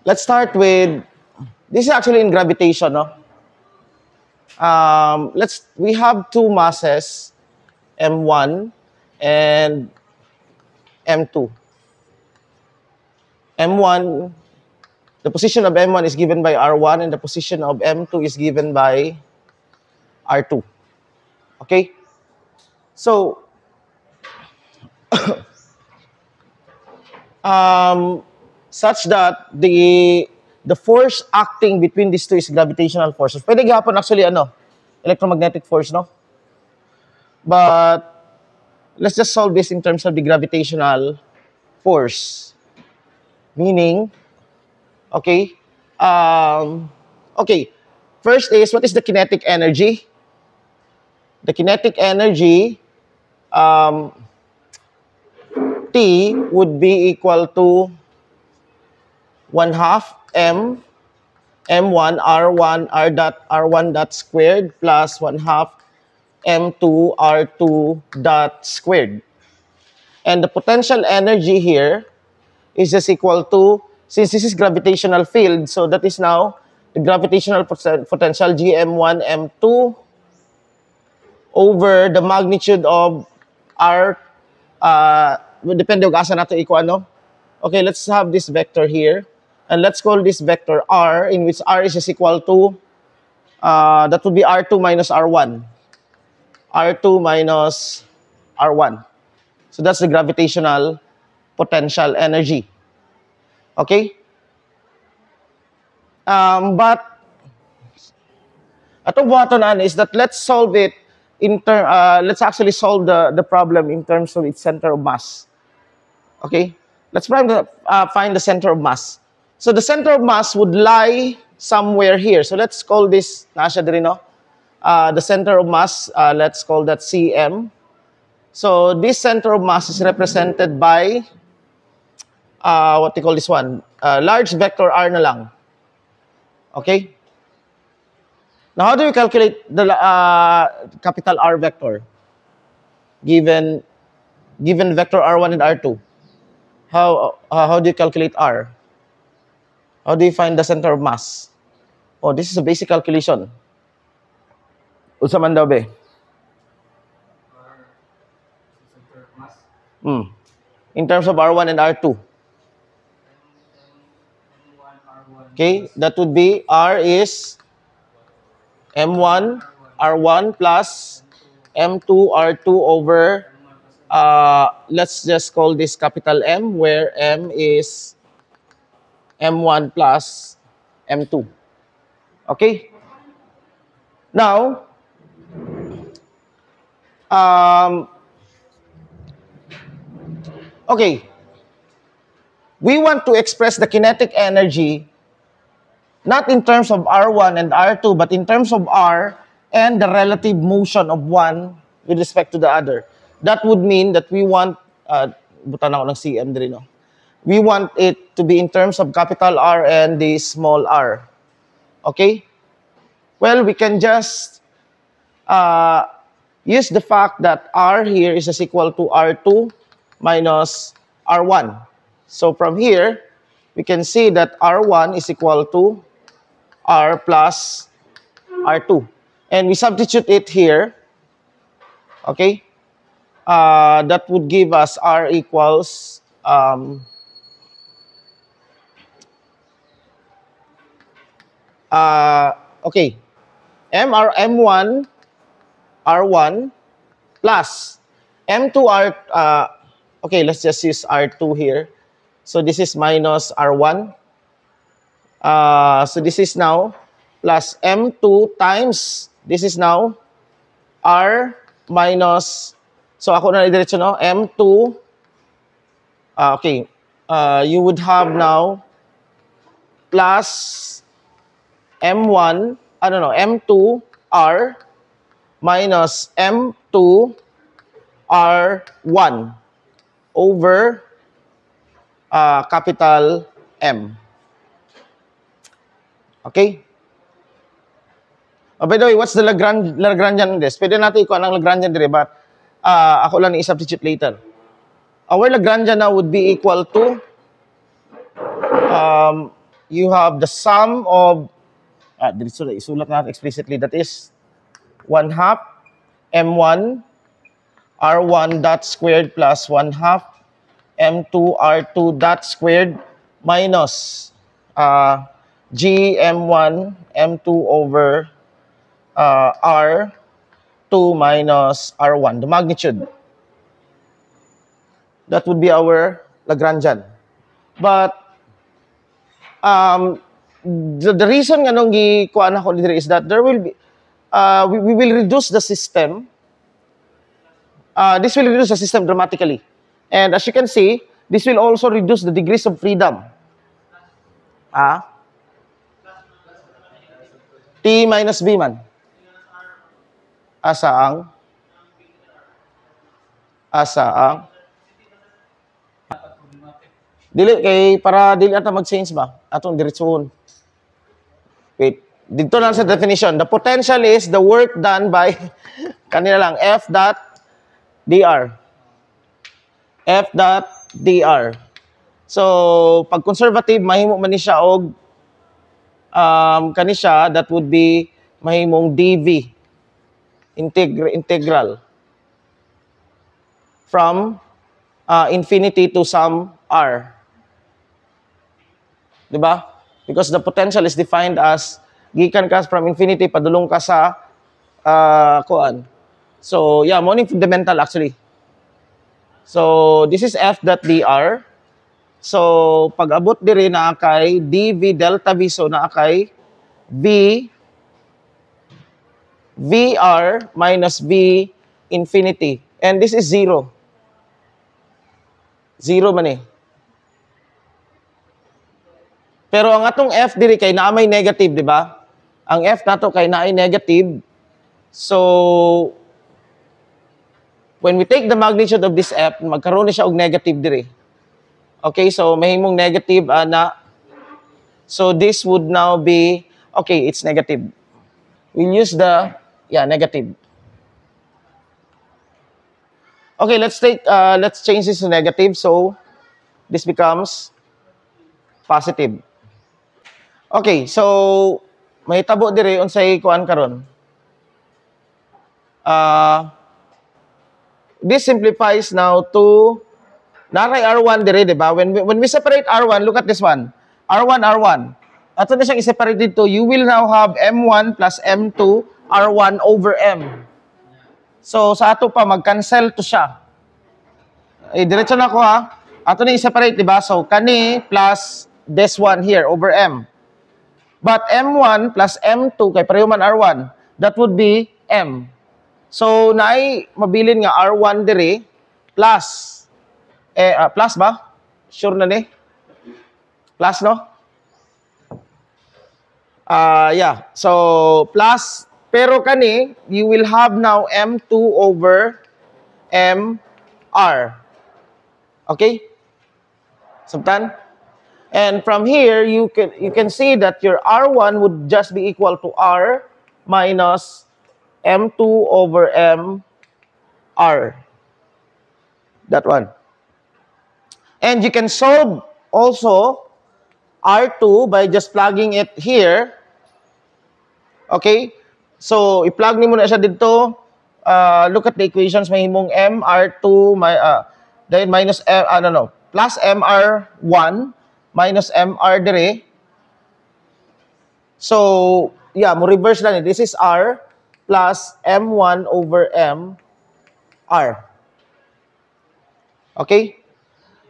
let's start with, this is actually in gravitation, no? We have two masses, M1 and M2. M1, the position of M1 is given by R1 and the position of M2 is given by R2. Okay? So, such that the force acting between these two is gravitational force. Pwede gapon actually electromagnetic force, no? But let's just solve this in terms of the gravitational force. Meaning, okay, first is, what is the kinetic energy? The kinetic energy, T would be equal to 1/2 M1 R1 dot squared plus 1/2 M2 R2 dot squared. And the potential energy here is just equal to, since this is gravitational field, so that is now the gravitational potential Gm1 M2 over the magnitude of R, depende kung asa nato iko ano. Okay, let's have this vector here. And let's call this vector R, in which R is just equal to, that would be R2 minus R1. R2 minus R1. So that's the gravitational potential energy. Okay? But, atong buhaton is that let's solve it let's actually solve the problem in terms of its center of mass. Okay? Let's find the center of mass. So the center of mass would lie somewhere here. So let's call this, nasya diri, no? The center of mass, let's call that Cm. So this center of mass is represented by, what do you call this one? Large vector R na lang. Okay? Now, how do you calculate the capital R vector? Given vector R1 and R2. How do you calculate R? How do you find the center of mass? Oh, this is a basic calculation. Unsa man daw be? In terms of R1 and R2. Okay, that would be R is M1 R1 plus M2 R2 over, let's just call this capital M, where M is M1 plus M2. Okay? Now, okay, we want to express the kinetic energy not in terms of R1 and R2, but in terms of R and the relative motion of one with respect to the other. That would mean that we want, butan ako ng Cm diri, no? We want it to be in terms of capital R and the small r. Okay? Well, we can just use the fact that R here is as equal to R2 minus R1. So from here, we can see that R1 is equal to R plus R2. And we substitute it here. Okay? That would give us R equals, okay, M1 R1 plus M2 R, okay, let's just use R2 here. So this is minus R1. So this is now plus M2 times, this is now R minus, so ako na diretso, no? M2, okay, you would have now plus M1, M2 R minus M2 R1 over capital M. Okay? By the way, what's the Lagrangian in this? Pwede natin ikuha ng Lagrangian dire, but ako lang i-substitute later. Our Lagrangian now would be equal to you have the sum of, dito isulat natin explicitly, that is 1 half M1 R1 dot squared plus 1 half M2 R2 dot squared minus G M1 M2 over R2 minus R1, the magnitude. That would be our Lagrangian. But the reason nga nung gikuan ako dito is that there will be we will reduce the system. This will reduce the system dramatically. And as you can see, this will also reduce the degrees of freedom. T minus B man. Asaang dili kay para dili ata mag-change ba atong diretsohon. Wait, dito lang sa definition. The potential is the work done by kanina lang F dot dr. F dot dr. So pag conservative mahimo man ni siya og kani siya, that would be mahimong dv integral from infinity to some r. Diba? Because the potential is defined as gikan ka from infinity padulong ka sa kuan. So yeah, mo ning fundamental actually. So this is F dot dr. So pag abot diri na kay dv delta v, so na kay v vr minus v infinity, and this is 0. 0 man eh. Pero ang atong F diri kay naa may negative, di ba? Ang F nato kay naa ay negative. So when we take the magnitude of this F, magkaroon na siya og negative diri. Okay, so mahimong negative na. So this would now be, okay, it's negative. We'll use the, negative. Okay, let's change this to negative. So this becomes positive. Okay, so may tabo dire unsay kuan karon. This simplifies now to naray R1 dire, di ba? When we separate R1, look at this one. R1 Ato na siyang i-separate dito. You will now have M1 plus M2 R1 over M. So sa ato pa mag-cancel to siya. Diretso na ko ha. Ato na i-separate, di ba? So kani plus this one here over M. But M1 plus M2, kay pareho man R1, that would be M. So, naay mabilin nga R1 dire plus. Plus ba? Sure na ni? Plus, no? Yeah. So, plus. Pero kani, you will have now M2 over MR. Okay? Sabtan? And from here, you can see that your R1 would just be equal to R minus M2 over MR. That one. And you can solve also R2 by just plugging it here. Okay? So, i-plug ni mo na siya dito. Look at the equations. May himong MR2 then minus plus MR1 minus MR dire. So, yeah, mo reverse lang. This is R plus M1 over MR. Okay?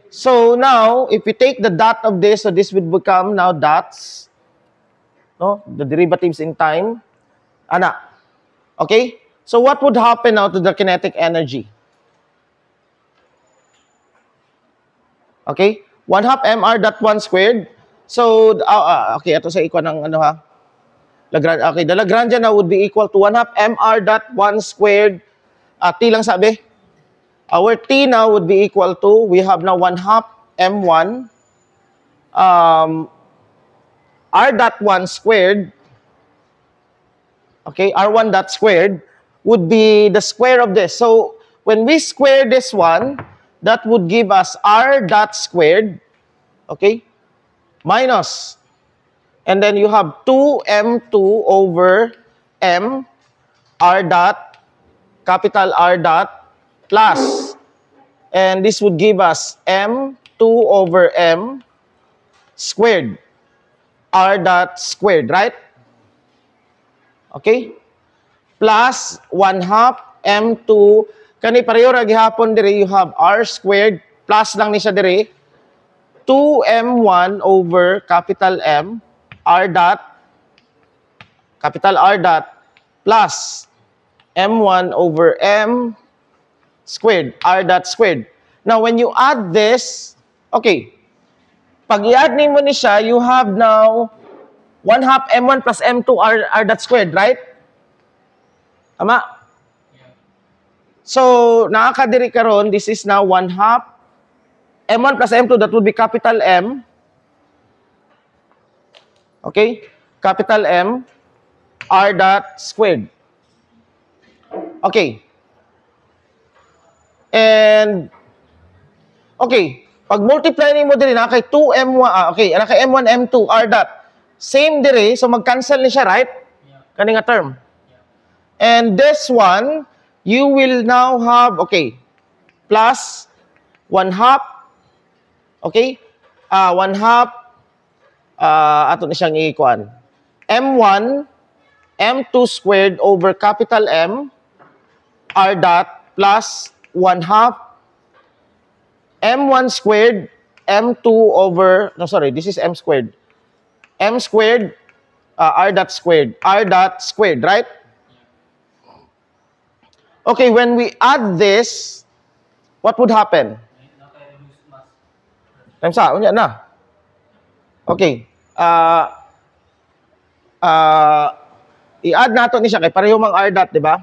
So, now, if we take the dot of this, so this would become now dots. No? The derivatives in time. Okay? So, what would happen now to the kinetic energy? Okay? 1 half mr dot 1 squared. So, okay, ito sa ikon ng ha. Okay, the Lagrangian now would be equal to 1 half mr dot 1 squared. T lang sabi. Our T now would be equal to, we have now 1 half M1 R dot 1 squared. Okay, R1 dot squared would be the square of this. So, when we square this one, that would give us R dot squared, okay, minus And then you have 2m2 over m r dot, capital R dot, plus. And this would give us m2 over m squared, r dot squared, right? Okay? Plus 1/2 m2, kani pareho ra gihapon dire, you have r squared, plus lang ni siya dire, 2m1 over capital M, r dot, capital R dot, plus m1 over m squared, r dot squared. Now, when you add this, okay, pag i-add mo ni siya, you have now 1/2 m1 plus m2 r dot squared, right? Tama? So, nakakadiri karon, this is now 1/2 m1 plus m2, that would be capital M. Okay? Capital M, r dot squared. Okay. And, okay, pag multiply mo din, nakay 2m1, okay, nakay m1, m2, r dot. Same dire, so mag-cancel ni siya, right? Kani nga term. And this one, you will now have, okay, plus 1/2, okay, 1/2, ato na siyang i-kuan. m1, m2 squared over capital M, r dot, plus 1/2 m1 squared, m2 over, no, sorry, this is m squared. M squared, r dot squared, right? Okay, when we add this, what would happen? Times sa, unya na. Okay. I-add nato ni siya kay pareho mang r dot, di ba?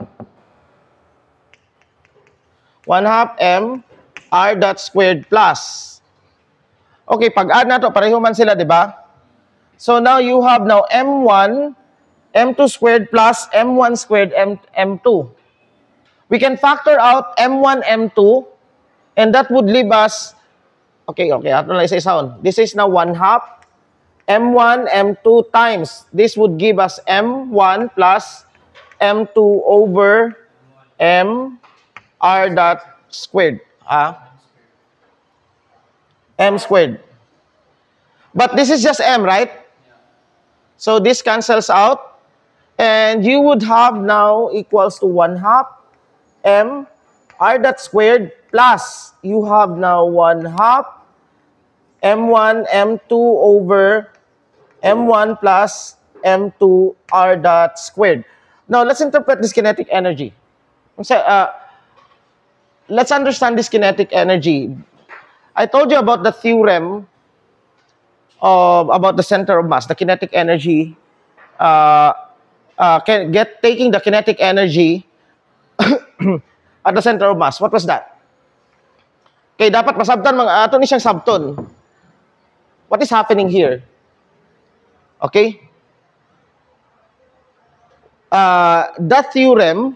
1/2 m r dot squared plus. Okay, pag add nato pareho man sila, di ba? So now you have now m1 m2 squared plus m1 squared m2. We can factor out m1 m2 and that would leave us, okay, ato na isa-isaon. This is now 1/2 m1 m2 times, this would give us m1 plus m2 over m r dot squared. M squared. But this is just m, right? So this cancels out. And you would have now equals to 1/2 m r dot squared plus you have now 1/2 m1 m2 over m1 plus m2 r dot squared. Now let's interpret this kinetic energy. Let's understand this kinetic energy. I told you about the theorem about the center of mass, the kinetic energy. Taking the kinetic energy at the center of mass. What was that? Okay, dapat masabtan mga ato ni siyang sabton. What is happening here? Okay? That theorem,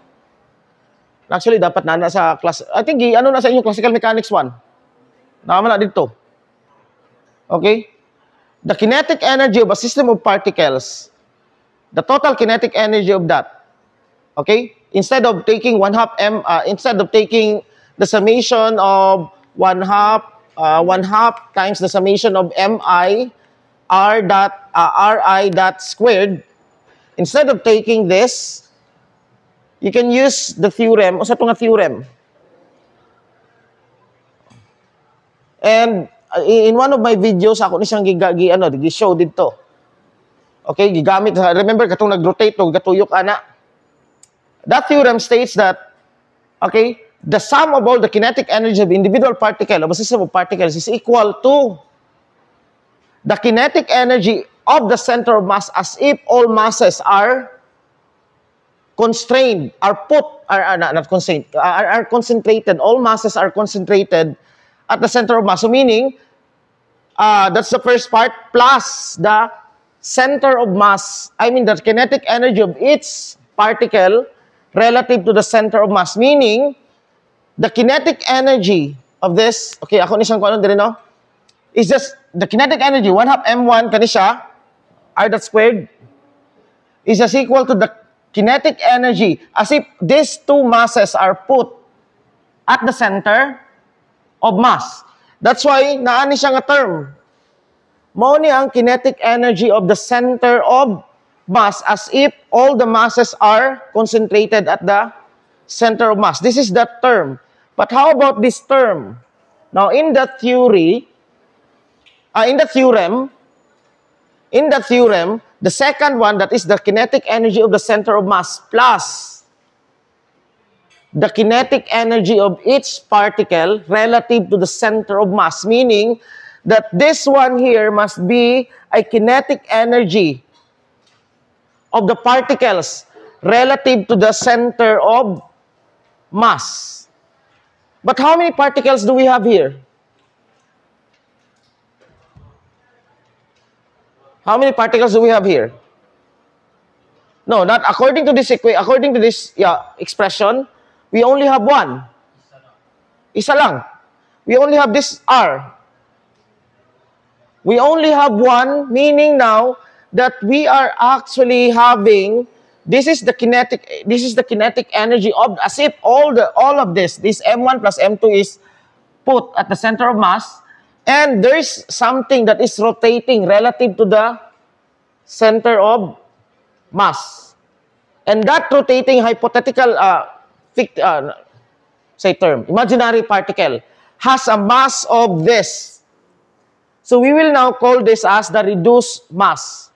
actually dapat na sa class, I think ano na sa inyo classical mechanics 1. Naman na dito. Okay? The kinetic energy of a system of particles, the total kinetic energy of that. Okay? Instead of taking 1/2 m, instead of taking the summation of 1/2 times the summation of mi ri dot squared, instead of taking this, you can use the theorem, o sa itong theorem. And in one of my videos, ako ni siyang gi-show dito. Okay, gigamit, remember, katong nag-rotate o gatuyok ana. That theorem states that, okay, the sum of all the kinetic energy of individual particle of a system of particles is equal to the kinetic energy of the center of mass, as if all masses are constrained, are concentrated, all masses are concentrated at the center of mass. So meaning, that's the first part, plus the center of mass, I mean the kinetic energy of each particle relative to the center of mass. Meaning, the kinetic energy of this, okay, ako ni siyang kuano din, no? Is just the kinetic energy, 1/2 m1, kani siya, r dot squared is as equal to the kinetic energy as if these two masses are put at the center of mass. That's why naani siya nga term. Mao ni ang kinetic energy of the center of mass as if all the masses are concentrated at the center of mass. This is that term. But how about this term? Now in the theory, in the theorem, the second one, that is the kinetic energy of the center of mass plus the kinetic energy of each particle relative to the center of mass, meaning that this one here must be a kinetic energy of the particles relative to the center of mass. But how many particles do we have here? How many particles do we have here? No, not according to this expression, we only have one. Isa lang. We only have this R. We only have one, meaning now that we are actually having this is the kinetic energy of, as if all of this M1 plus M2 is put at the center of mass. And there is something that is rotating relative to the center of mass. And that rotating hypothetical, imaginary particle has a mass of this. So we will now call this as the reduced mass.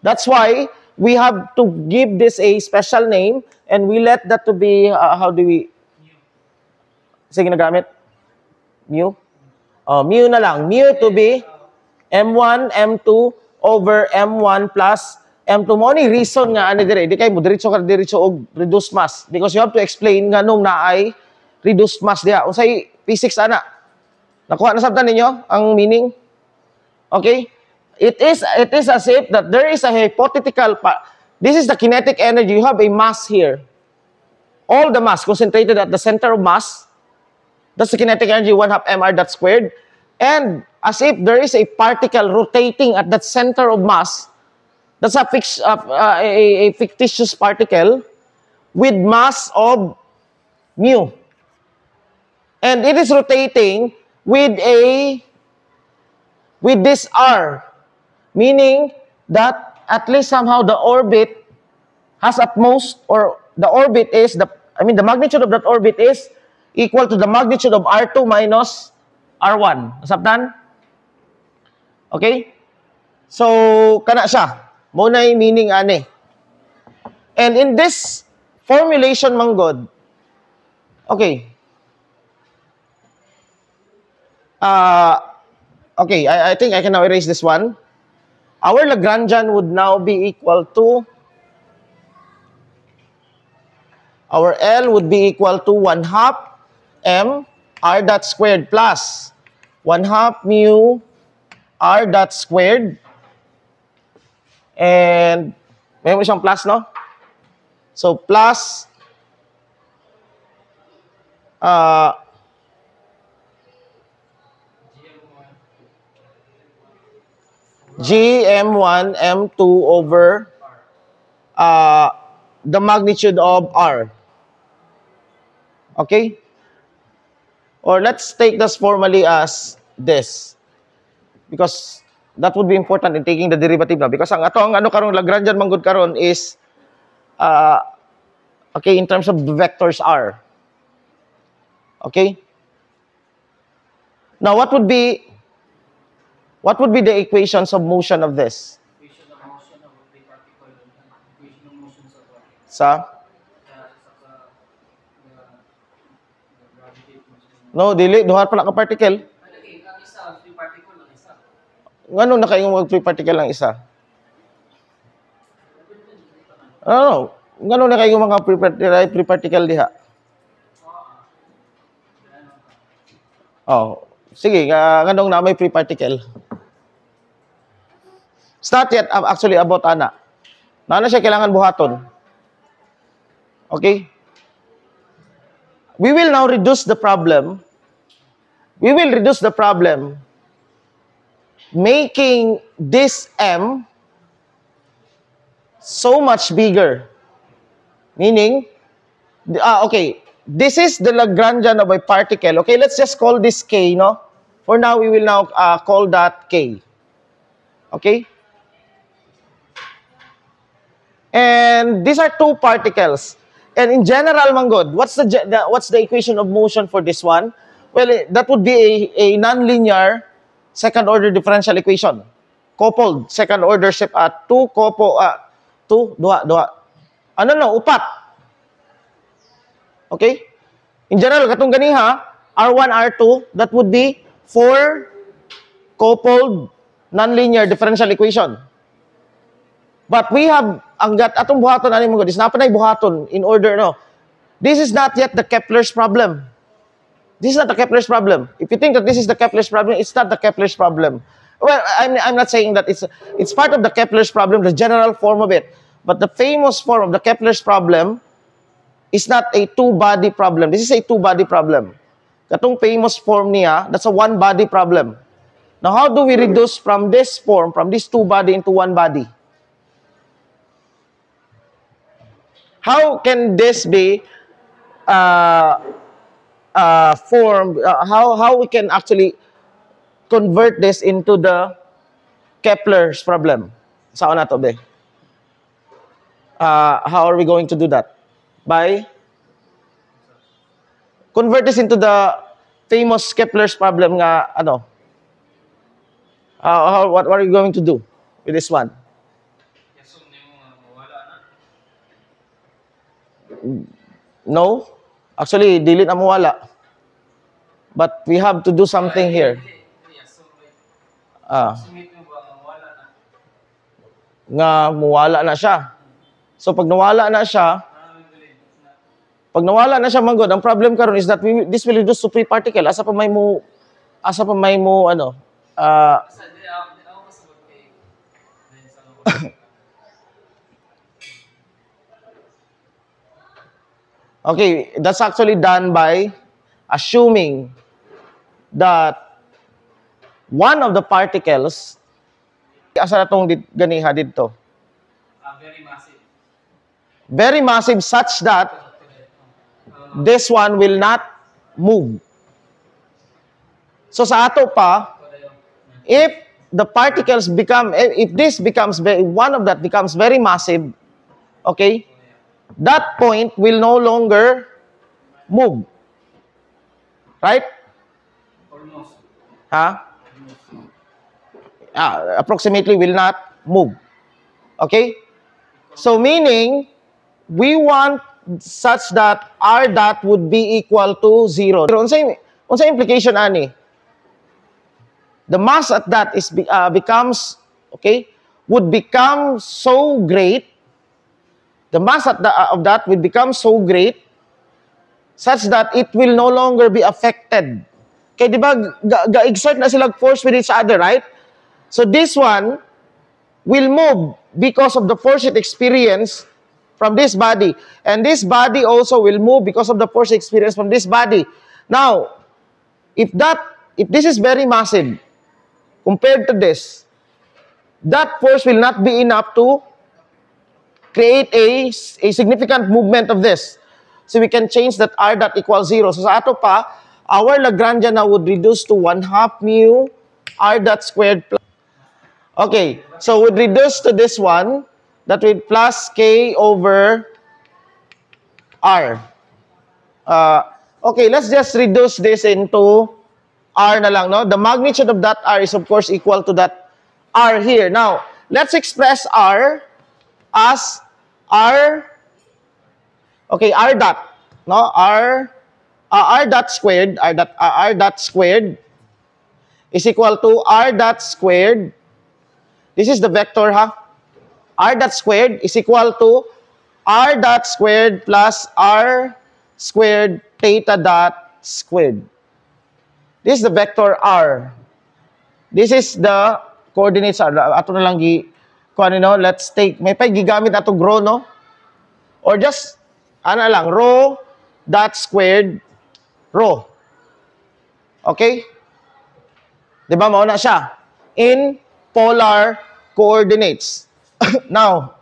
That's why we have to give this a special name and we let that to be, how do we, sige nagamit? Mu? Mu na lang. Mu to be M1, M2 over M1 plus M2. Mo ni reason nga ani dire. Di kay mo diretso og reduced mass because you have to explain nga nung naay reduced mass diha. Unsay physics ana? Nakuha na sabtan ninyo ang meaning? Okay? It is as if that there is a hypothetical this is the kinetic energy. You have a mass here. All the mass concentrated at the center of mass. That's the kinetic energy, 1/2 mr dot squared. And as if there is a particle rotating at that center of mass, that's a fictitious particle with mass of mu. And it is rotating with this R, meaning that at least somehow the orbit has at most, or the orbit is, the magnitude of that orbit is equal to the magnitude of R2 minus R1. Nasabtan? Okay? So, kana siya. Muna yung meaning ani. And in this formulation, manggod, okay. Okay, I think I can now erase this one. Our Lagrangian would now be equal to, our L would be equal to 1/2 M R dot squared plus 1/2 mu R dot squared. And may mo siyang plus, no? So plus GM1 M2 over the magnitude of R. Okay? Or let's take this formally as this. Because that would be important in taking the derivative na. Because ang karon Lagrangian manggod karon is okay, in terms of the vectors R. Okay? Now what would be the equations of motion of this? Equation of motion of the particle, equation of motion sa No, dili duha pa na ka particle. Isa, free particle lang isa. Ngano nakaingon free particle lang isa? No. Ngano nakaingon mga free particle diha? Oh, sige, nganong na may free particle. It's not yet actually about ana. Nana siya kailangan buhaton. Okay? We will now reduce the problem. We will reduce the problem making this M so much bigger. Meaning, okay, this is the Lagrangian of a particle. Okay, let's just call this K, no? For now, we will now call that K. Okay? And these are two particles. And in general, Manggod, what's the equation of motion for this one? Well, that would be a nonlinear second-order differential equation. Coupled second-order duha. Upat. Okay? In general, katong ganiha, R1, R2, that would be 4 coupled nonlinear differential equation. But we have, atong buhaton, ano mo, this na panay buhaton in order, no? This is not yet the Kepler's problem. This is not the Kepler's problem. If you think that this is the Kepler's problem, it's not the Kepler's problem. Well, I'm not saying that it's part of the Kepler's problem, the general form of it. But the famous form of the Kepler's problem is not a two-body problem. This is a two-body problem. Katong famous form niya, that's a one-body problem. Now, how do we reduce from this form, from this two-body into one body? How can this be formed? How we can actually convert this into the Kepler's problem? Saan na to, be? How are we going to do that? By convert this into the famous Kepler's problem nga, ano? What are you going to do with this one? No? Actually, dili na mawala. But we have to do something here. Nga mawala na siya. So pag nawala na siya, Manggod, ang problem karon is that this will reduce to free particle. Asa pa may mo ano? Okay, that's actually done by assuming that one of the particles, asa na itong ganiha dito? Very massive such that this one will not move. So sa ato pa, if the particles become, if this becomes, one of that becomes very massive, okay, that point will no longer move. Right? Almost. Approximately will not move. Okay? So meaning, we want such that R dot would be equal to 0. Unsa implication ani? The mass at that is becomes, okay, would become so great. The mass of that will become so great such that it will no longer be affected. Kaya di ba, ga-exert na sila force with each other, right? So this one will move because of the force it experienced from this body. And this body also will move because of the force experienced from this body. Now, if this is very massive compared to this, that force will not be enough to create a significant movement of this. So we can change that R dot equals 0. So sa ato pa, our Lagrangian now would reduce to 1/2 mu R dot squared plus. Okay, so would reduce to this one, that with plus K over R. Okay, let's just reduce this into R na lang, no? The magnitude of that R is of course equal to that R here. Now, let's express R as R, okay, R dot, no? R dot squared is equal to R dot squared. This is the vector, ha? R dot squared is equal to R dot squared plus R squared theta dot squared. This is the vector R. This is the coordinates. Ato na lang let's take, may pa gigamit ato rho, no? Or just, rho dot squared rho. Okay? Diba, mauna siya. In polar coordinates. Now,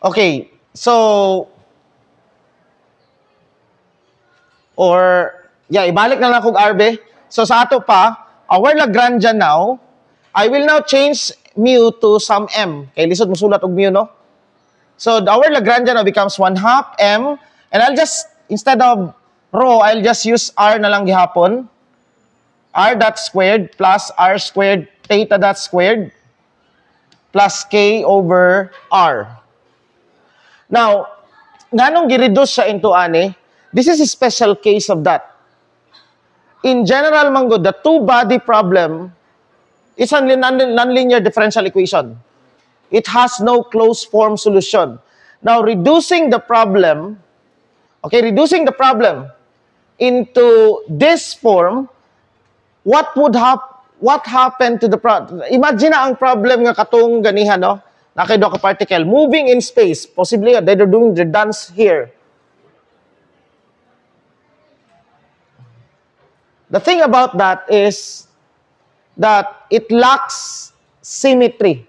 Okay, so, or, yeah, ibalik na lang kong Arbe. So, sa ato pa, our Lagrangian now, I will now change mu to some m. Okay, lisod mo sulat og mu, no? So, our Lagrangian now becomes 1/2 m, and I'll just, instead of rho, I'll just use r na lang gihapon. R dot squared plus r squared theta dot squared plus k over r. Now, nganong gi-reduce siya into ani? This is a special case of that. In general, manggod, the two-body problem is a nonlinear differential equation. It has no closed form solution. Now, reducing the problem into this form, what happened to the problem? Imagine na ang problem nga katong ganihan, no? Nakaido ka particle moving in space. Possibly, they're doing the dance here. The thing about that is that it lacks symmetry.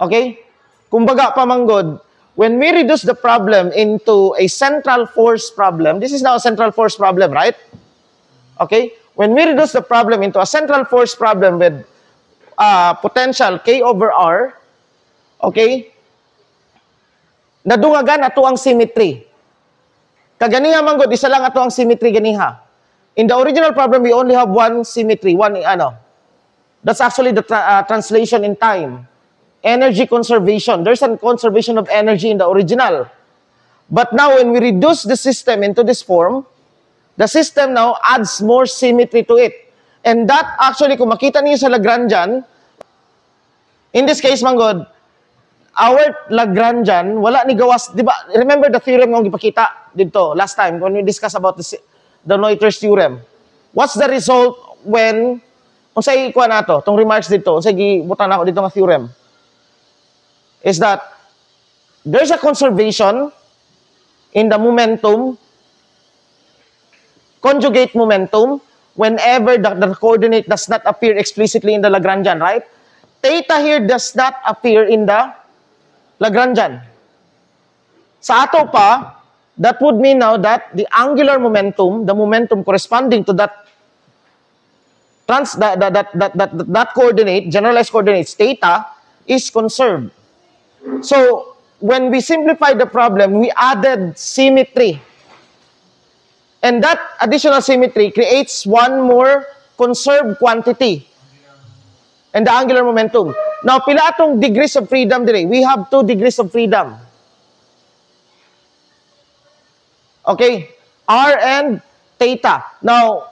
Okay? Kumbaga pamanggod, when we reduce the problem into a central force problem, this is now a central force problem, right? Okay? When we reduce the problem into a central force problem with potential K over R, okay? Nadungagan ato ang symmetry. Kaganiha manggod, isa lang ato ang symmetry ganiha. In the original problem, we only have one symmetry, that's actually the translation in time. Energy conservation. There's a conservation of energy in the original. But now, when we reduce the system into this form, the system now adds more symmetry to it. And that actually, kung makita niyo sa Lagrangian, in this case, manggod, our Lagrangian, wala ni gawas, di ba? Remember the theorem ng ipakita dito last time when we discussed about the Noether's theorem. What's the result when, unsay ikuha na to, itong remarks dito, unsay gibutan ako dito nga theorem, is that there's a conservation in the momentum, conjugate momentum, whenever the coordinate does not appear explicitly in the Lagrangian, right? Theta here does not appear in the Lagrangian. Sa ato pa, that would mean now that the angular momentum, the momentum corresponding to that coordinate, generalized coordinates, theta, is conserved. So, when we simplified the problem, we added symmetry. And that additional symmetry creates one more conserved quantity. And the angular momentum. Now, pila atong degrees of freedom dire? We have 2 degrees of freedom. Okay? R and theta. Now,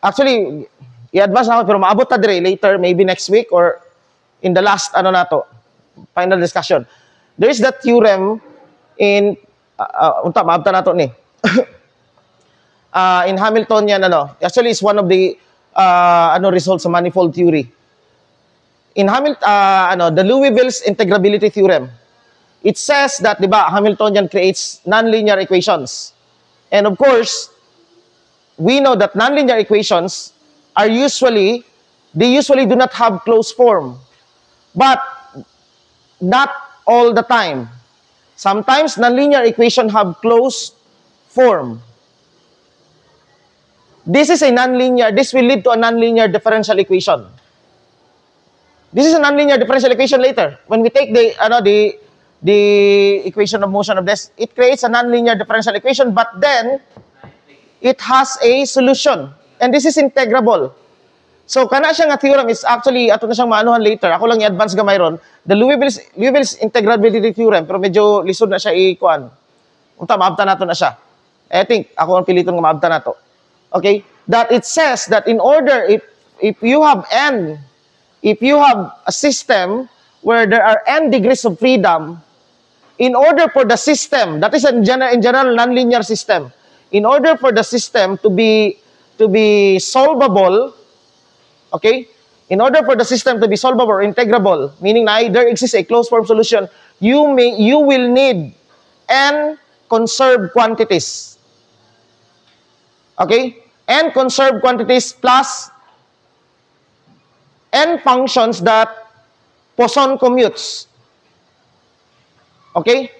actually, i-advance na ako, pero maabot ta dire later, maybe next week or in the last, final discussion. There is that theorem in, maabot na to ni. In Hamiltonian, actually, it's one of the, results sa manifold theory. In the Liouville's integrability theorem, it says that, di ba, Hamiltonian creates nonlinear equations. And of course, we know that nonlinear equations they usually do not have closed form. But not all the time. Sometimes nonlinear equations have closed form. This will lead to a nonlinear differential equation. This is a nonlinear differential equation later. When we take the equation of motion of this, it creates a nonlinear differential equation, but then it has a solution. And this is integrable. So, kana siya nga theorem is actually, ato na siyang maanuhan later. Ako lang i-advance gamay ron. The Liouville's integrability theorem, pero medyo lisod na siya i-kuan. Unta, maabta nato na siya. I think, ako ang piliton nga maabta nato. Okay? That it says that in order, if you have a system where there are n degrees of freedom, in order for the system, that is in general nonlinear system, in order for the system to be solvable, okay? In order for the system to be solvable or integrable, meaning na there exists a closed form solution, you will need n conserved quantities. Okay? N conserved quantities plus n functions that Poisson commutes. Okay?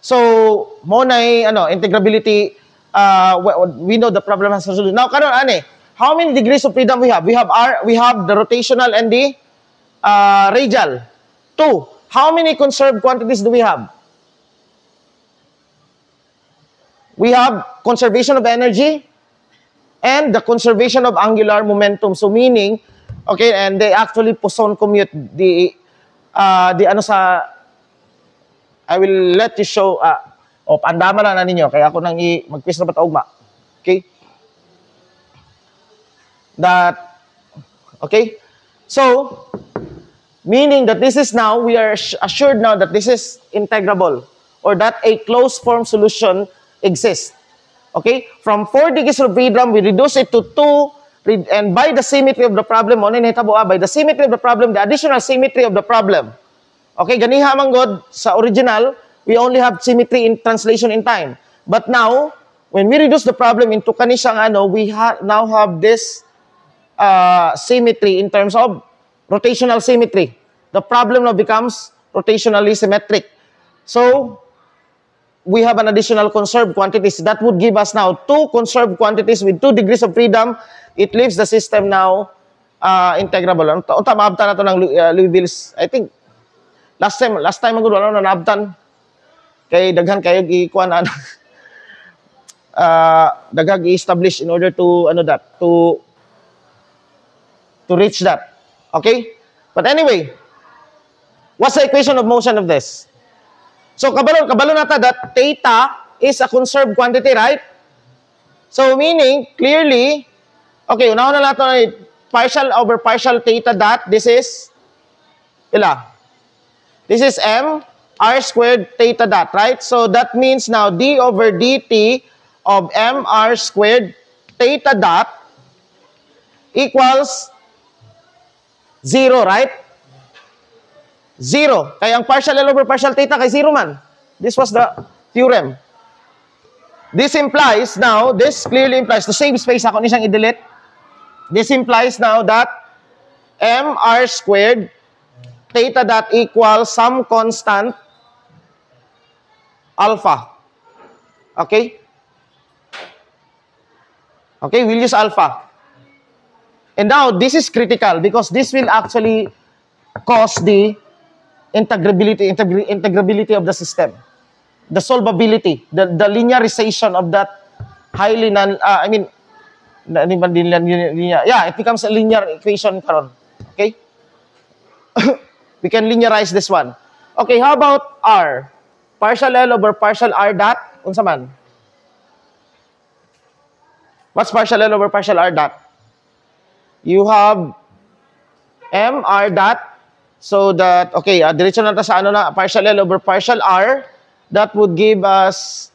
So, mo na integrability, we know the problem has a solution. Now, karon ani, how many degrees of freedom we have? We have the rotational and the radial. 2. How many conserved quantities do we have? We have conservation of energy and the conservation of angular momentum. So meaning, okay, and they actually Poisson commute the ano sa, I will let you show, andama na ninyo, kaya ako nang mag-quiz na ugma. Okay? Okay? So, meaning that this is now, we are assured now that this is integrable or that a closed form solution exists. Okay? From 4 degrees of freedom, we reduce it to 2, and by the symmetry of the problem, by the symmetry of the problem, the additional symmetry of the problem. Okay, ganiha man god sa original, we only have symmetry in translation in time. But now, when we reduce the problem into kanisang we now have this symmetry in terms of rotational symmetry. The problem now becomes rotationally symmetric. So, we have an additional conserved quantities. That would give us now 2 conserved quantities with 2 degrees of freedom. It leaves the system now integrable. Unta maabtan na to ng Liouville's, I think, last time magud wala na naabtan. Kay daghan kayo ikuan daghang i-establish in order to to reach that. Okay? But anyway, what's the equation of motion of this? So, kabalo nata that theta is a conserved quantity, right? So, meaning, clearly, okay, unahon na nato na partial over partial theta dot, this is, this is m r squared theta dot, right? So, that means now d over dt of m r squared theta dot equals 0, right? 0. Kaya ang partial L over partial theta kay 0 man. This was the theorem. This implies now, this clearly implies, to save space ako nisang i-delete. This implies now that m r squared theta dot equals some constant alpha. Okay? Okay, we'll use alpha. And now, this is critical because this will actually cause the integrability of the system, the solvability, the linearization of that highly it becomes a linear equation karon. Okay? We can linearize this one. Okay, how about R? Partial L over partial R dot, unsa man? What's partial L over partial R dot? You have M R dot. So that, okay, diretso na ta sa partial L over partial R. That would give us,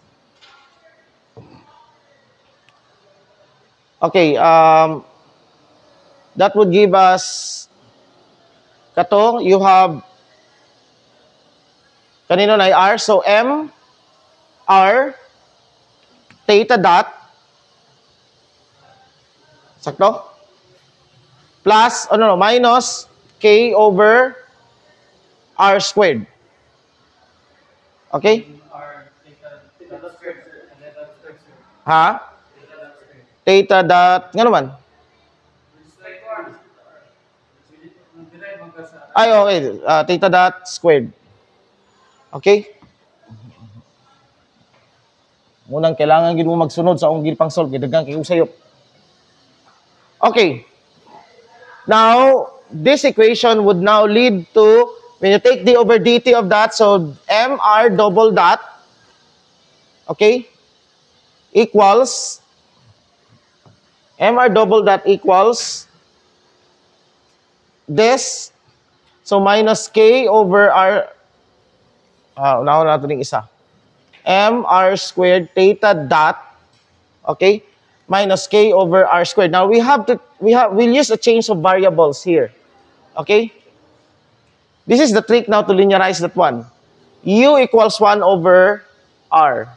okay, that would give us, katong, you have, kanino na R, so M, R, theta dot, sakto? Plus, minus, K over R squared. Okay? Ha? Theta dot, nga naman? Ay, okay. Theta dot squared. Okay? Munang kailangan gid mo magsunod sa akong gilpang solve. Daghang kay usayop. Okay. Now, this equation would now lead to, when you take d over dt of that, so mr double dot, okay, equals, mr double dot equals this, so minus k over r, unahan natin yung isa, mr squared theta dot, okay, minus k over r squared. Now we'll use a change of variables here. Okay? This is the trick now to linearize that one. U equals 1 over R.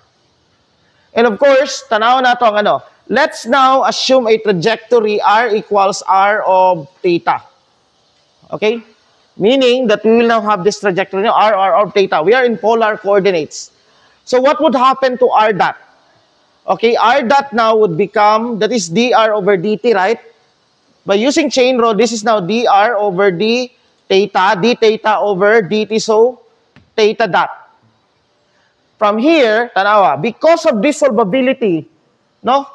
And of course, tanaw na to ang let's now assume a trajectory R equals R of theta. Okay? Meaning that we will now have this trajectory, r of theta. We are in polar coordinates. So what would happen to r dot? Okay, r dot now would become, that is dr over dt, right? By using chain rule, this is now dr over d theta over dt, so theta dot. From here, tanawa, because of this solvability, no?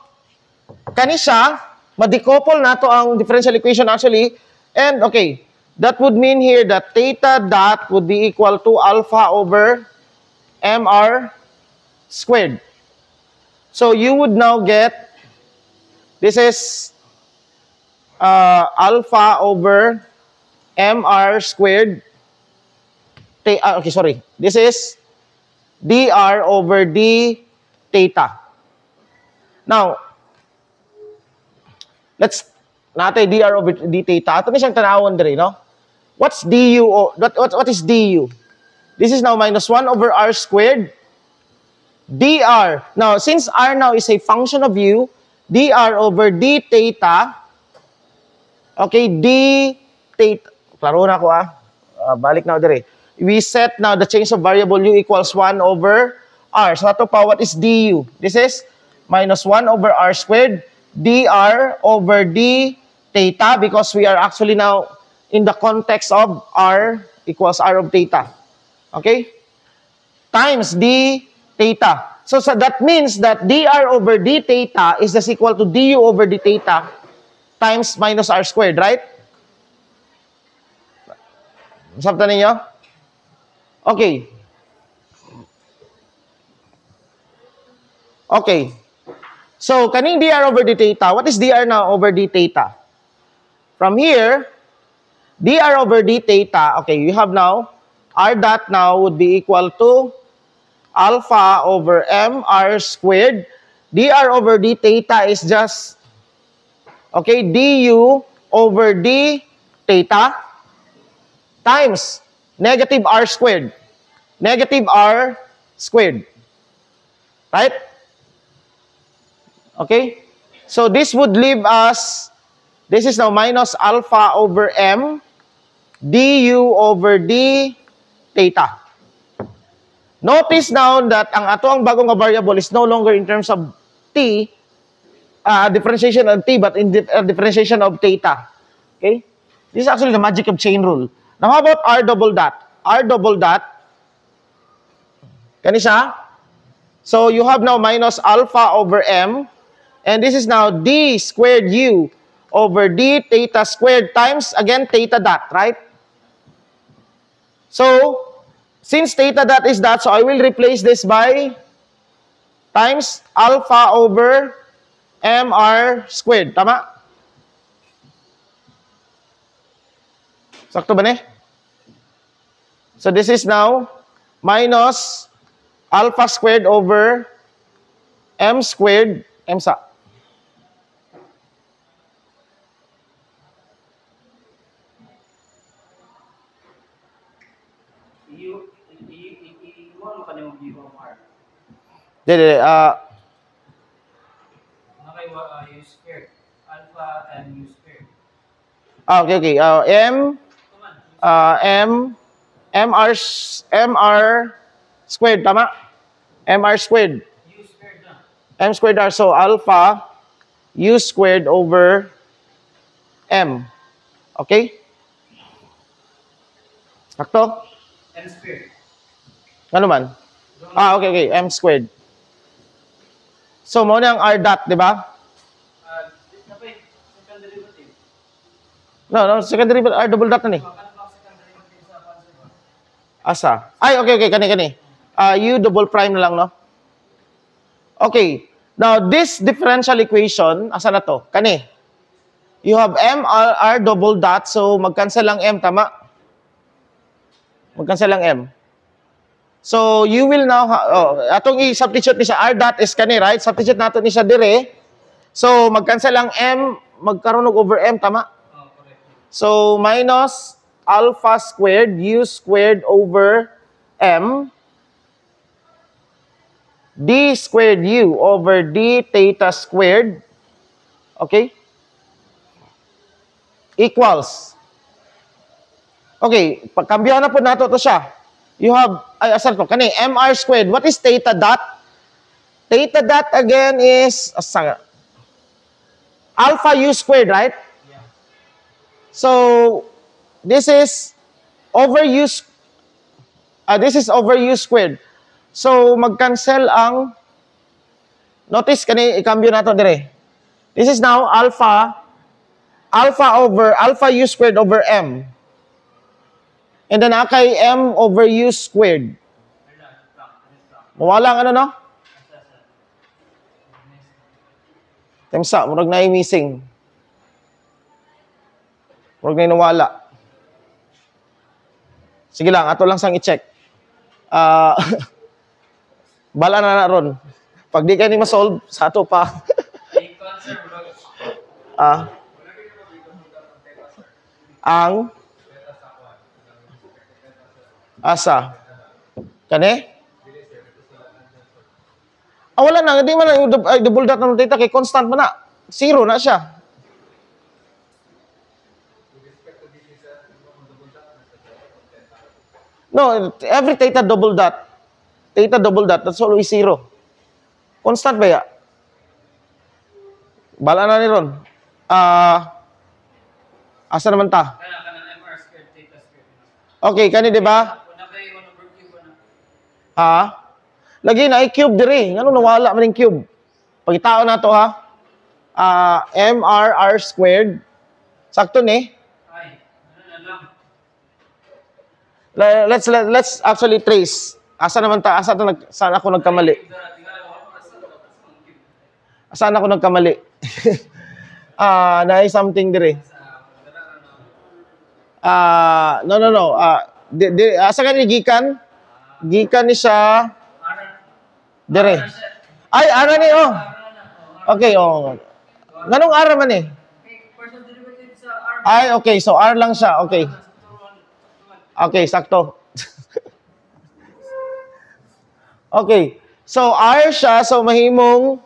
Kani siya, ma-decouple na to ang differential equation actually, and okay, that would mean here that theta dot would be equal to alpha over mr squared. So you would now get, this is alpha over mr squared, okay, sorry, this is dr over d theta. Now, let's natay dr over d theta. Ito na siyang tanawon diri, no? What's du? What is du? This is now minus 1 over r squared dr. Now, since r now is a function of u, dr over d theta, okay, d theta, klaro na ko balik na diri. We set now the change of variable u equals 1 over r. So, ito pa, what is du? This is minus 1 over r squared dr over d theta, because we are actually now in the context of r equals r of theta. Okay? Times d theta. So that means that dr over d theta is just equal to du over d theta times minus r squared, right? Masabtan ninyo? Okay. Okay. So, kaning dr over d theta, what is dr now over d theta? From here, dr over d theta, okay, you have now, r dot now would be equal to alpha over mr squared. Dr over d theta is just, okay, du over d theta times negative r squared. Negative r squared. Right? Okay? So this would leave us, this is now minus alpha over m du over d theta. Notice now that ang ato ang bagong variable is no longer in terms of t, differentiation of t, but in differentiation of theta. Okay? This is actually the magic of chain rule. Now, how about r double dot? R double dot, kani siya? So, you have now minus alpha over m, and this is now d squared u over d theta squared times, again, theta dot, right? So, since theta dot is that, so I will replace this by times alpha over mr squared. Tama? Sakto ba ne? So this is now minus alpha squared over m squared, m sa. Iwan mo ka na yung view of R. Dede, U squared. Alpha and U squared. okay. mr squared, tama? Mr squared. U squared na. M squared r, so alpha u squared over m. Okay? Sakto? M squared. Ano man? Okay. M squared. So, mo na ang r dot, di ba? Second derivative. No, second derivative, r double dot na ni. Second derivative sa pansy. Asa? Ay, okay, kani. U double prime na lang, no? Okay. Now, this differential equation, asa na to? Kani. You have m, r double dot, so mag-cancel lang m, tama? Mag-cancel lang m. So, you will now, atong i-substitute ni sa r dot is kani, right? Substitute nato ni sa dire. So, mag-cancel lang m, magkaroon og over m, tama? Oh, correct. So, minus alpha squared, u squared over m, d squared u over d theta squared, okay, equals Okay, pagkambyahan na po nato to siya. You have, ay, asal to, kani, mr squared. What is theta dot? Theta dot again is, alpha u squared, right? Yeah. So, this is over u, this is over u squared. So, mag-cancel ang, notice, kani, ikambyo nato dire. This is now alpha over, alpha u squared over m. And then, akay m over u squared. Mawala ang ano, no? Temsa, murag na missing. Murag na nawala. Sige lang, ato lang sang i-check. Bala na ron. Pag di ka ni ma-solve, sa ato pa. Ang asa. Kani? Wala na, hindi man ay double dot ng theta kay constant man na. Zero na siya. No, every theta double dot, that's always zero. Constant ba ya? Bala na ni ron. Asa naman ta? MR squared, theta squared. Okay, kani di ba? Lagi na i-cube diri. Ngano nawala man yung cube? Pagitao na to ha. MR squared. Sakto ni. Ay, lang. Let's actually trace. Asa naman ta? Saan ako nagkamali? Saan ako nagkamali? Naay something dire. No. Asa ka ni gikan? Gikan ni siya dire. Ay, ara ni oh. Okay, oh. Nganong ara man eh? Partial derivative sa R. Ay, okay. So, R lang siya. Okay. Okay, sakto. Okay. So, R siya. So, mahimong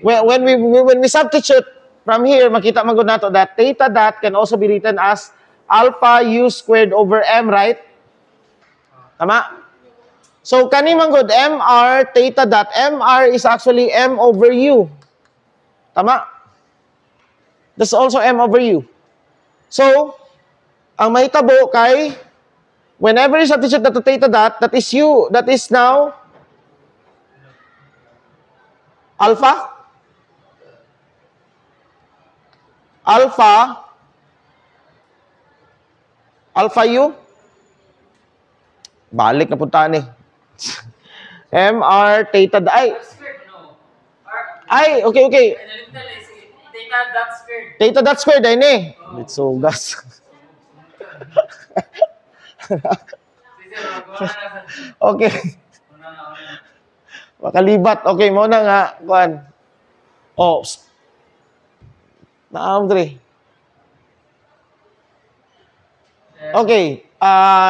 when we substitute from here, makita man gud nato that theta dot can also be written as alpha u squared over m, right? Tama? So, kani man gud mr theta dot. Mr is actually m over u. Tama? That's also m over u. So, ang mahitabo kay whenever you substitute that to theta dot, that is u, that is now alpha u. Balik na punta ni. mr theta dot. R squared, no. Ay, okay. Theta dot squared. Theta dot squared, ay ni. It's so gas. Okay. Makalibat. Okay, mo na nga. Kuan. Oh. Naam, okay.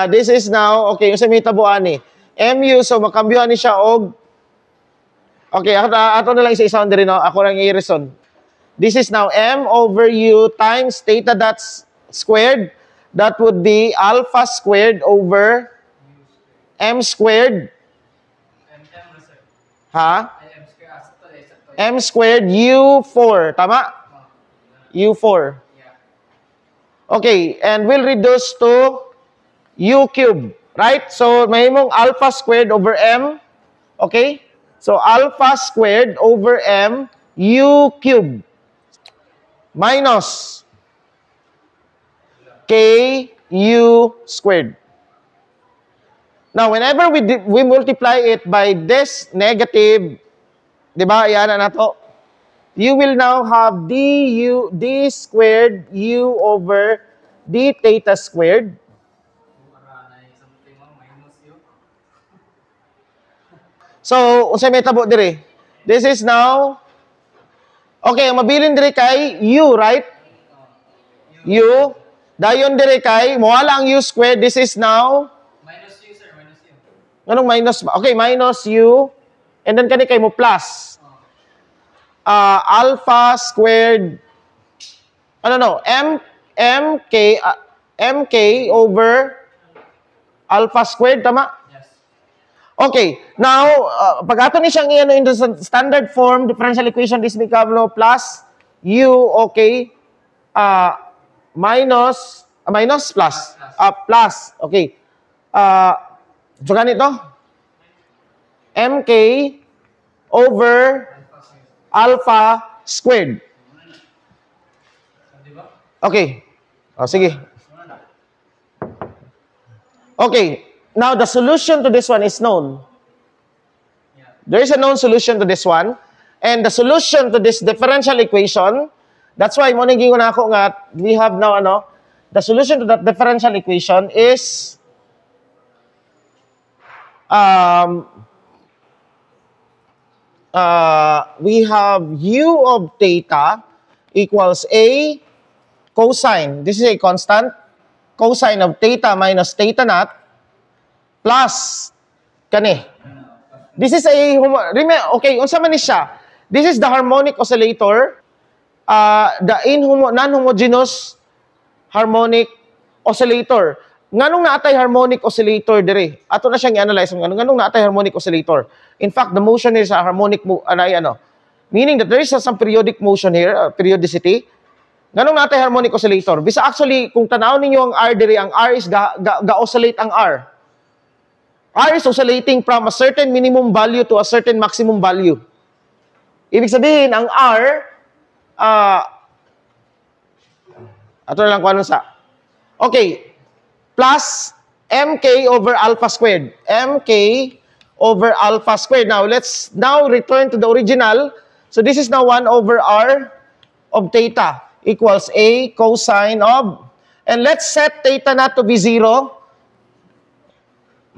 This is now, okay, yung sa may tabuan ni. MU, so makambyohan ni siya og, okay, ato na lang isa-isa on no? Ako lang i-reason. This is now M over U times theta dot squared. That would be alpha squared over M squared. Ha? M squared U4. Tama? U4. Okay, and we'll reduce to U cube. Right? So, may mong alpha squared over M. Okay? So, alpha squared over M U cube minus K U squared. Now, whenever we multiply it by this negative, di ba, yan na to, you will now have d squared U over d theta squared. So, unsay may tabo dire? This is now, okay, ang mabilin dire kay U, right? U. Dayon dire kay, mawala ang U squared. This is now, Minus U, sir. Minus U. anong minus ba? Okay, minus U. And then kani kay mo plus. Alpha squared, M K, mk over alpha squared, tama? Yes. Okay, now, pag ato ni siyang i-ano in the standard form, differential equation, this become no, plus u, okay, minus, plus, okay. So ganito, mk over alpha squared. Di ba? Okay. Sige. Okay. Now, the solution to this one is known. There is a known solution to this one. And the solution to this differential equation, that's why mo naging una ako nga, we have now, the solution to that differential equation is, we have u of theta equals a cosine. This is a constant. Cosine of theta minus theta naught plus kani. This is a, okay, unsa man ni siya? This is the harmonic oscillator, the non-homogeneous harmonic oscillator. Nganong naatay harmonic oscillator dire? Ato na siyang i-analyze nganong naatay harmonic oscillator. In fact, the motion is a harmonic meaning that there is some periodic motion here, periodicity. Nganong naatay harmonic oscillator? Bisa actually kung tanaw ninyo ang R dire, ang R is ga-oscillate ang R. R is oscillating from a certain minimum value to a certain maximum value. Ibig sabihin, ang R, ato na lang kung ano sa. Okay, plus mk over alpha squared. Mk over alpha squared. Now, let's now return to the original. So, this is now 1 over R of theta equals a cosine of, and let's set theta not to be 0.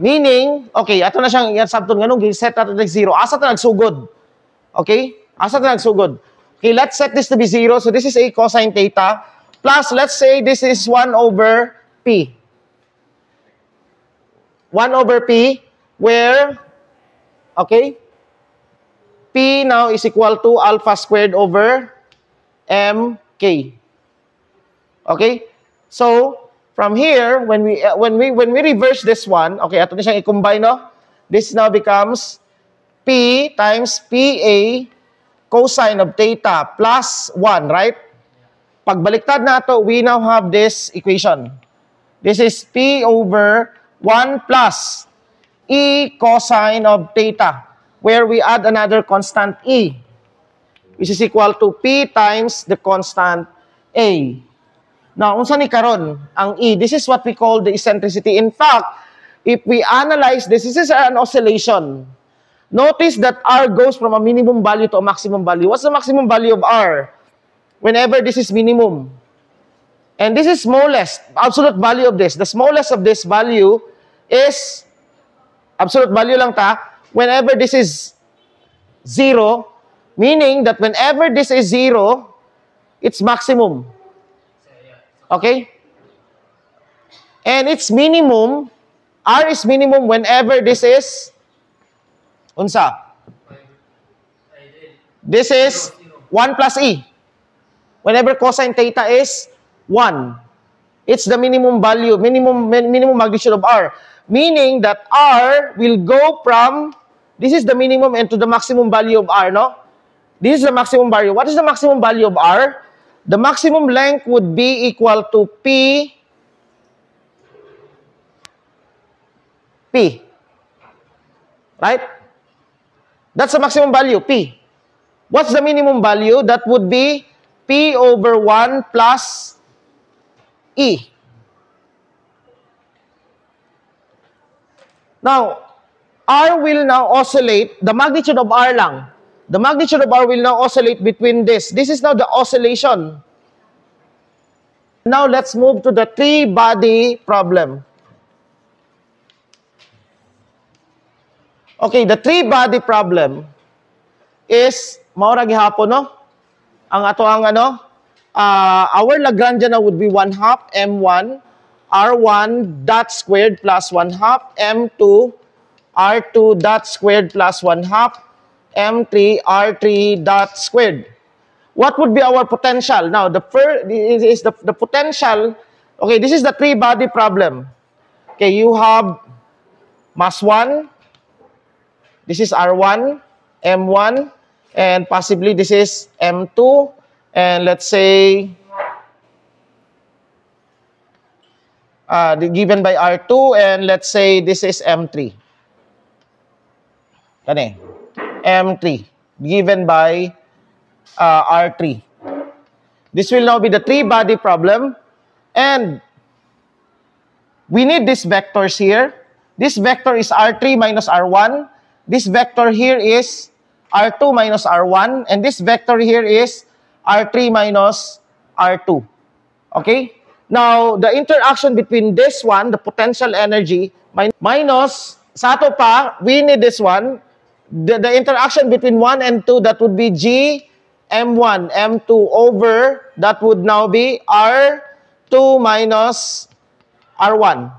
Meaning, okay, ato na siyang sabton nganong set nato to 0. Asa ta nagsugod? Okay? Asa ta nagsugod? Okay, let's set this to be 0. So this is a cosine theta plus let's say this is 1 over p. 1 over p where okay? P now is equal to alpha squared over mk. Okay? So from here, when we reverse this one, okay, ato na siyang i-combine, no? This now becomes P times PA cosine of theta plus 1, right? Pagbaliktad na ito, we now have this equation. This is P over 1 plus E cosine of theta, where we add another constant E, which is equal to P times the constant A. Now, unsa ni karon ang E? This is what we call the eccentricity. In fact, if we analyze this is an oscillation. Notice that R goes from a minimum value to a maximum value. What's the maximum value of R? Whenever this is minimum. And this is smallest, absolute value of this. The smallest of this value is, absolute value lang ta, whenever this is 0, meaning that whenever this is 0, it's maximum. Okay? And it's minimum, R is minimum whenever this is, unsa? This is 1 plus E. Whenever cosine theta is 1. It's the minimum value, minimum magnitude of R. Meaning that R will go from, this is the minimum and to the maximum value of R, no? This is the maximum value. What is the maximum value of R? The maximum length would be equal to P. Right? That's the maximum value, P. What's the minimum value? That would be P over 1 plus E. Now, R will now oscillate, the magnitude of R lang. The magnitude of R will now oscillate between this. This is now the oscillation. Now, let's move to the three-body problem. Okay, the three-body problem is, maura gihapon, no? Ang ato ang our Lagrangian would be 1/2 M1 R1 dot squared plus 1/2 M2 R2 dot squared plus 1/2 M3 R3 dot squared. What would be our potential? Now, the first is the potential Okay, this is the three-body problem. Okay, you have mass 1, this is R1, M1, and possibly this is M2, and let's say given by R2, and let's say this is M3. Kani? M3, given by R3. This will now be the three-body problem, and we need these vectors here. This vector is R3 minus R1. This vector here is R2 minus R1. And this vector here is R3 minus R2. Okay? Now, the interaction between this one, the potential energy, minus, sa ato pa, we need this one. The interaction between 1 and 2, that would be G M1, M2 over, that would now be R2 minus R1.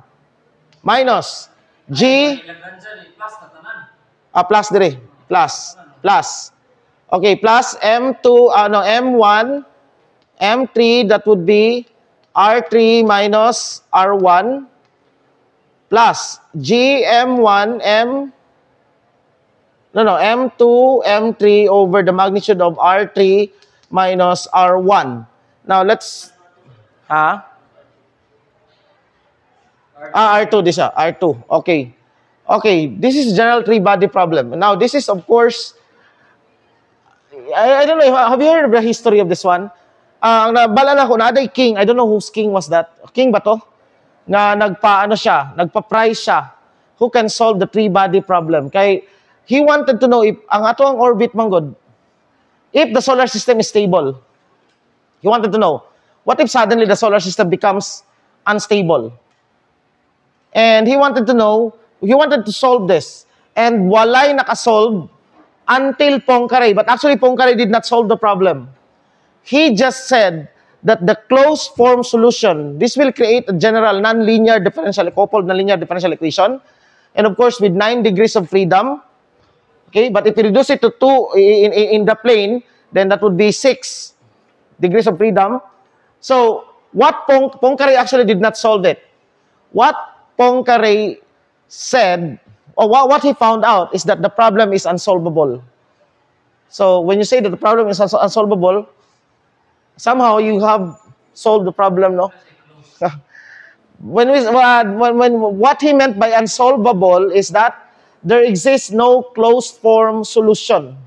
Minus G, Ilagyan dyan, plus na tanan. plus dire, plus. Okay, plus M2, M1, M3, that would be R3 minus R1, plus G M1, M2, M3 over the magnitude of R3 minus R1. Now, let's, R2, this R2. Okay. Okay, this is general three-body problem. Now, this is, of course, I don't know, have you heard of the history of this one? Ang nabala na ko, naday king, I don't know whose king was that. King ba to? Na nagpa-prize siya. Who can solve the three-body problem? Kay, he wanted to know if, ang ato ang orbit manggod, if the solar system is stable. He wanted to know, what if suddenly the solar system becomes unstable? And he wanted to know, he wanted to solve this. And walay nakasolve until Poincaré. But actually, Poincaré did not solve the problem. He just said that the closed form solution, this will create a general non-linear differential, coupled non-linear differential equation. And of course, with 9 degrees of freedom. Okay, but if you reduce it to 2 in the plane, then that would be 6 degrees of freedom. So, what Poincaré actually did not solve it. What Poincaré said, or what he found out, is that the problem is unsolvable. So, when you say that the problem is unsolvable, somehow you have solved the problem, no? When what he meant by unsolvable is that there exists no closed form solution.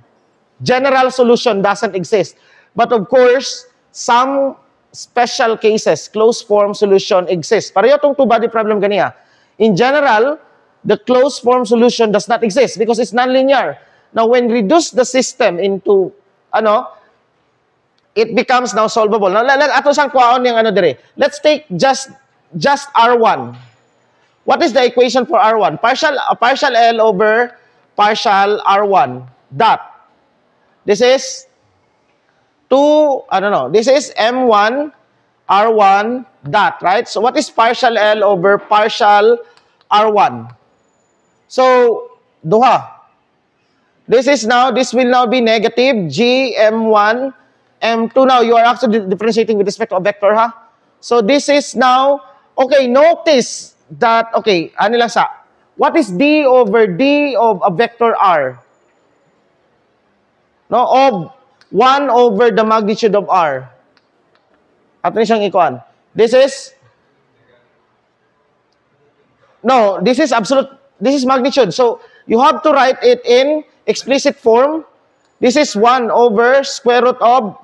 General solution doesn't exist. But of course, some special cases, closed form solution exists. Pareho itong two-body problem ganiya. In general, the closed form solution does not exist because it's nonlinear. Now, when reduce the system into, it becomes now solvable. Now, ato sang kuhaon yung dire. Let's take just R1. What is the equation for R1? Partial L over partial R1 dot. This is this is M1 R1 dot, right? So what is partial L over partial R1? So, duha. This will now be negative G M1 M2. Now, you are actually differentiating with respect to a vector, ha? So, this is now, okay, notice that, okay, ano lang sa, what is D over D of a vector R? No, of 1 over the magnitude of R. Ato ni siyang ikuan. This is absolute, this is magnitude. So, you have to write it in explicit form. This is 1 over square root of,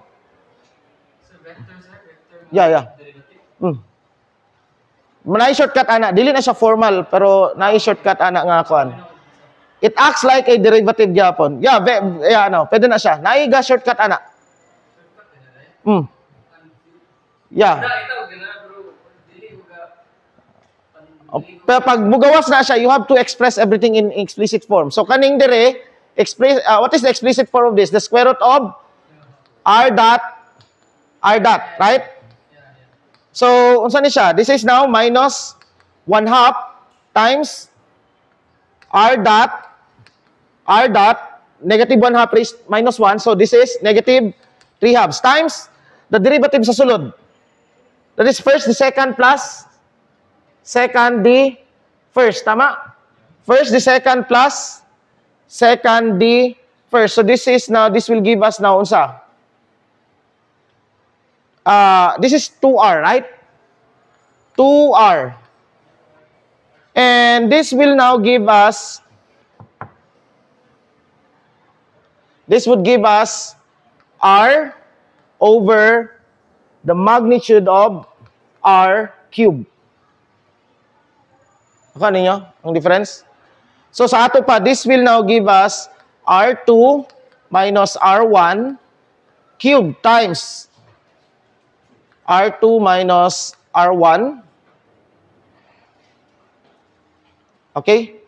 So, vector, sir? Vector. Yeah. Na-shortcut ana, dili na siya formal, pero na-shortcut ana nga kuan. It acts like a derivative gyapon. Pwede na siya. Naiga shortcut ana. Yeah. Pero pag mugawas na siya, you have to express everything in explicit form. So kaning dire, what is the explicit form of this? The square root of R dot, right? So, unsa ni siya? This is now minus 1/2 times R dot, negative 1/2 raised minus 1. So, this is negative 3/2 times the derivative sa sulod. That is first the second plus second the first. Tama? First the second plus second the first. So this will give us now unsa? This is 2r, right? 2r. And this will now give us, this would give us r over the magnitude of r cubed. Ano ninyo? Ang difference? So sa ato pa, this will now give us r2 minus r1 cubed times r2 minus r1. Okay?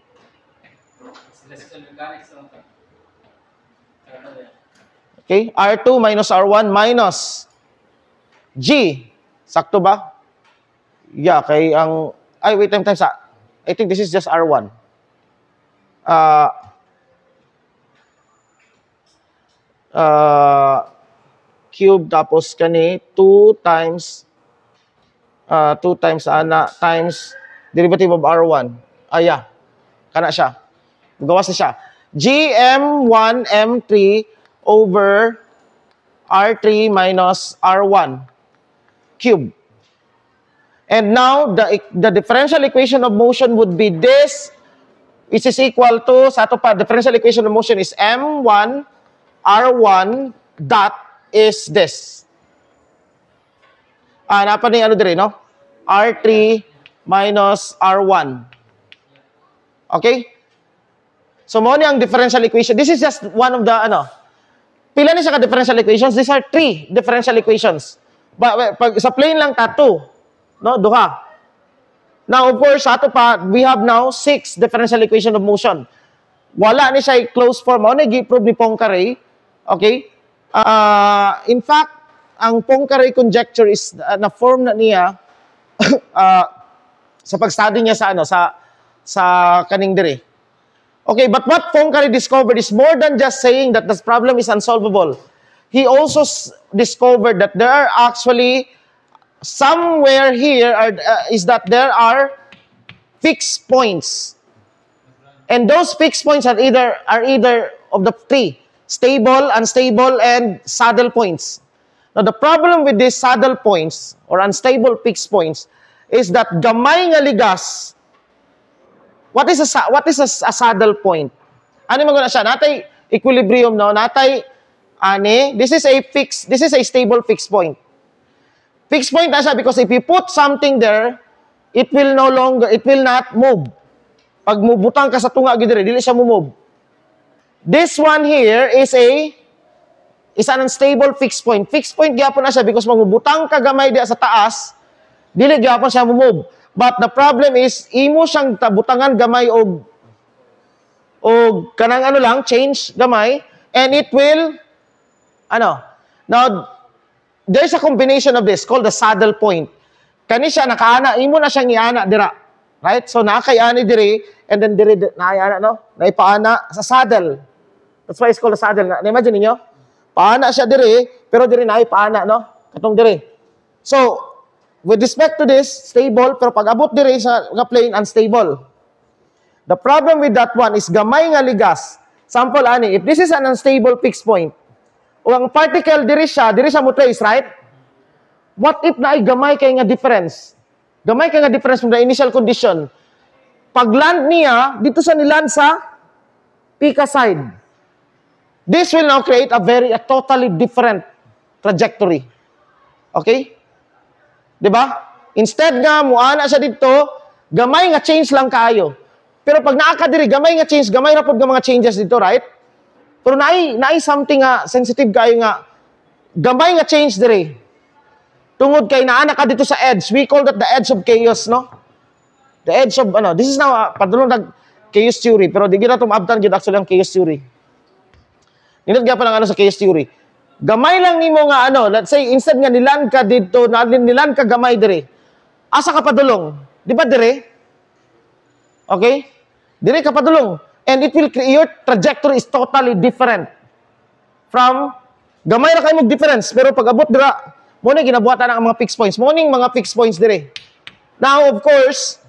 Okay, R2 minus R1 minus G. Sakto ba? Yeah, kay ang... Ay, wait, times ah. I think this is just R1. Cube tapos kani 2 times ana times derivative of R1. Yeah. Kana siya. Gawas na siya. GM1 M3 over R3 minus R1 cube. And now, the differential equation of motion would be this, which is equal to, sa ito pa, differential equation of motion is M1 R1 dot is this. Napa na yung ano dire, no? R3 minus R1. Okay? So, mo ni ang differential equation. This is just one of the, pila ni siya ka differential equations? These are 3 differential equations. Pag sa plane lang, 2. No? Duha. Now, of course, ato pa, we have now 6 differential equation of motion. Wala ni siya closed form. Ano i-prove ni Poincaré? Okay? In fact, ang Poincaré conjecture is, na-form na niya sa pag-study niya sa kaning dire. Okay, but what Poincaré discovered is more than just saying that the problem is unsolvable. He also discovered that there are actually somewhere here is that there are fixed points. And those fixed points are either of the 3, stable, unstable, and saddle points. Now, the problem with these saddle points or unstable fixed points is that gamay nga ligas. What is a saddle point? Ano maguna siya? Natay equilibrium, no? Natay this is a stable fixed point. Fixed point na siya because if you put something there, it will not move. Pag mubutang ka sa tunga gid dili siya move. This one here is an unstable fixed point. Fixed point gyapon na siya because magbutang ka gamay diya sa taas, dili gyapon siya move. But the problem is, imo siyang tabutangan gamay o kanang change gamay, and it will, now, there's a combination of this called the saddle point. Kani siya nakaana, imo na siyang iana dira. Right? So, nakayani diri, and then diri, nakayana, naipaana sa saddle. That's why it's called a saddle. Na-imagine niyo? Paana siya diri, pero diri naipaana, katong diri. So, with respect to this, stable, pero pag abot diri sa plane, unstable. The problem with that one is gamay nga ligas. Sample, if this is an unstable fixed point, o ang particle diri siya mo trace, right? What if na ay gamay kay nga difference? Gamay kay nga difference from the initial condition. Pag land niya, dito sa niland sa pika side. This will now create a totally different trajectory. Okay? Diba? Instead nga, muana siya dito, gamay nga change lang kaayo. Pero pag naakadiri, gamay nga change, gamay rapod nga mga changes dito, right? Pero naay something nga, sensitive kayo nga, gamay nga change diri. Tungod kay naana ka dito sa edge. We call that the edge of chaos, no? The edge of, this is now, padulong chaos theory, pero di kita tumabtan gid actually ang chaos theory. Ninot pa lang sa chaos theory. Gamay lang nimo nga let's say instead nga nilan ka dito, nilan ka gamay dire. Asa ka padulong? Di ba dire? Okay? Dire ka padulong. And it will your trajectory is totally different from gamay ra kay mo difference pero pag abot dira Muna ginabuhatan ang mga fixed points. Morning mga fixed points dire. Now, of course,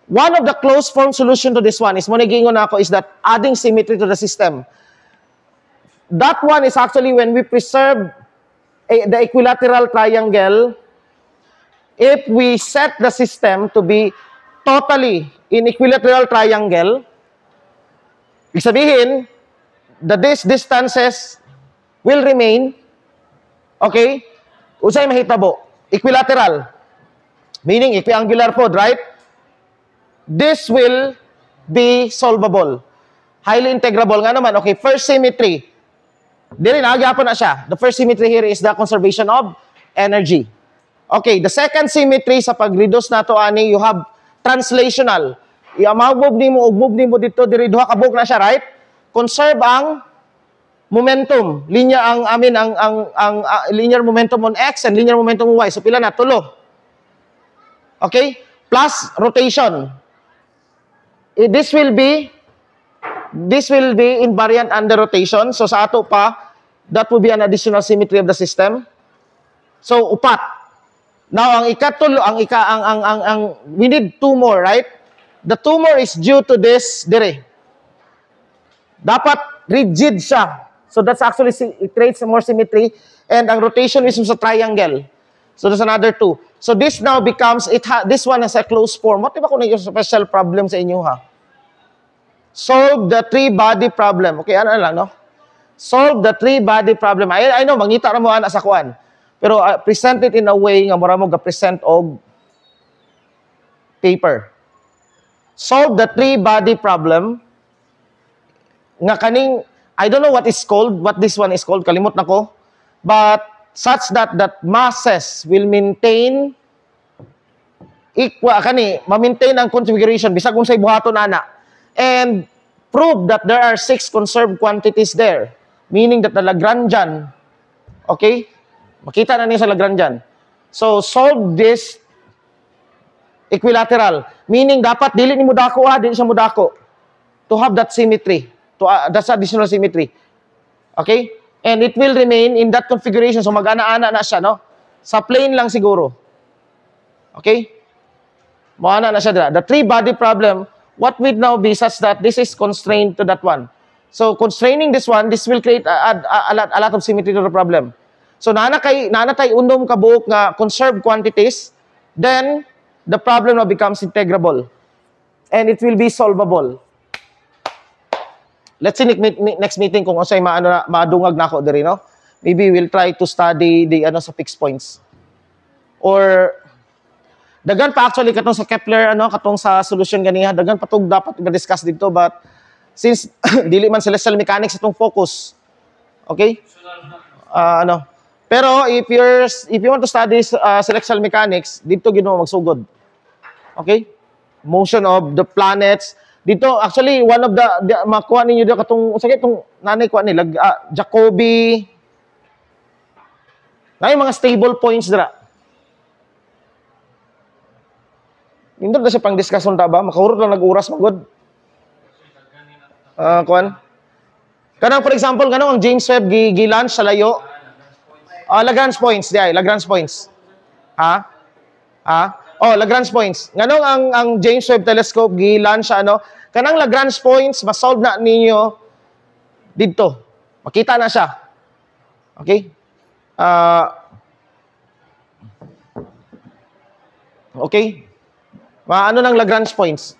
one of the closed form solution to this one is, muna giingon ako, is that adding symmetry to the system. That one is actually when we preserve the equilateral triangle, if we set the system to be totally in equilateral triangle, ibig sabihin, these distances will remain, okay? Usay mahitabo, equilateral, meaning equiangular pod, right? This will be solvable. Highly integrable nga naman. Okay, first symmetry. Dili na, agyapon na siya. The first symmetry here is the conservation of energy. Okay, the second symmetry sa pag-reduce na to ani, you have translational. Move nimo dito, diri duha kabog na siya, right? Conserve ang momentum. Linya ang linear momentum on x and linear momentum on y. So pila na? Tulo. Okay? Plus rotation. This will be invariant under rotation. So sa ato pa, that will be an additional symmetry of the system. So upat. Now ang ikatulo, we need two more, right? The two more is due to this dire. Dapat rigid siya. So that's actually, it creates more symmetry. And ang rotation is sa triangle. So there's another two. So this now becomes, this one has a closed form. What ba kung yung special problem sa inyo, ha? Solve the three-body problem. Okay, ano lang, no? Solve the three-body problem. I know, mangita na mo ana sa kuan. Pero present it in a way nga mura mo ga-present og paper. Solve the three-body problem. Nga kaning, I don't know what this one is called, kalimot na ko. But such that masses will maintain ma-maintain ang configuration bisag unsay buhaton ana. And prove that there are 6 conserved quantities there. Meaning that the Lagrangian, okay? Makita na niyo sa Lagrangian. So, solve this equilateral. Meaning, dapat, dili ni mo dako dili siya mo dako. To have that symmetry. That's additional symmetry. Okay? And it will remain in that configuration. So, mag-ana-ana na siya, no? Sa plane lang siguro. Okay? Mag-ana na siya. The three-body problem, what would now be such that this is constrained to that one. So, constraining this one, this will create a lot of symmetry to the problem. So, nanatay undom kabuok nga conserved quantities, then the problem now becomes integrable. And it will be solvable. Let's see next meeting kung unsay madungag na ako diri, no? Maybe we'll try to study the sa fixed points. Or dagan pa actually katong sa Kepler katong sa solution ganiha, dagan pa tong dapat i-discuss dito, but since dili man celestial mechanics itong focus. Okay? Pero if you want to study celestial mechanics, dito gid mo magsugod. Okay? Motion of the planets. Dito actually one of the makuha ninyo dito katong sige itong nanay kuha nila Jacobi. Nay mga stable points dira. Indot na siya pang discussion ta ba? Makahurot lang nag-uras magod. Kuan. Kanang for example, kanang ang James Webb gi-launch sa layo. Lagrange points, Lagrange points. Lagrange points. Nganong ang James Webb telescope gi-launch sa kanang Lagrange points ma-solve na ninyo dito. Makita na siya. Okay? Okay? Ano ng Lagrange points?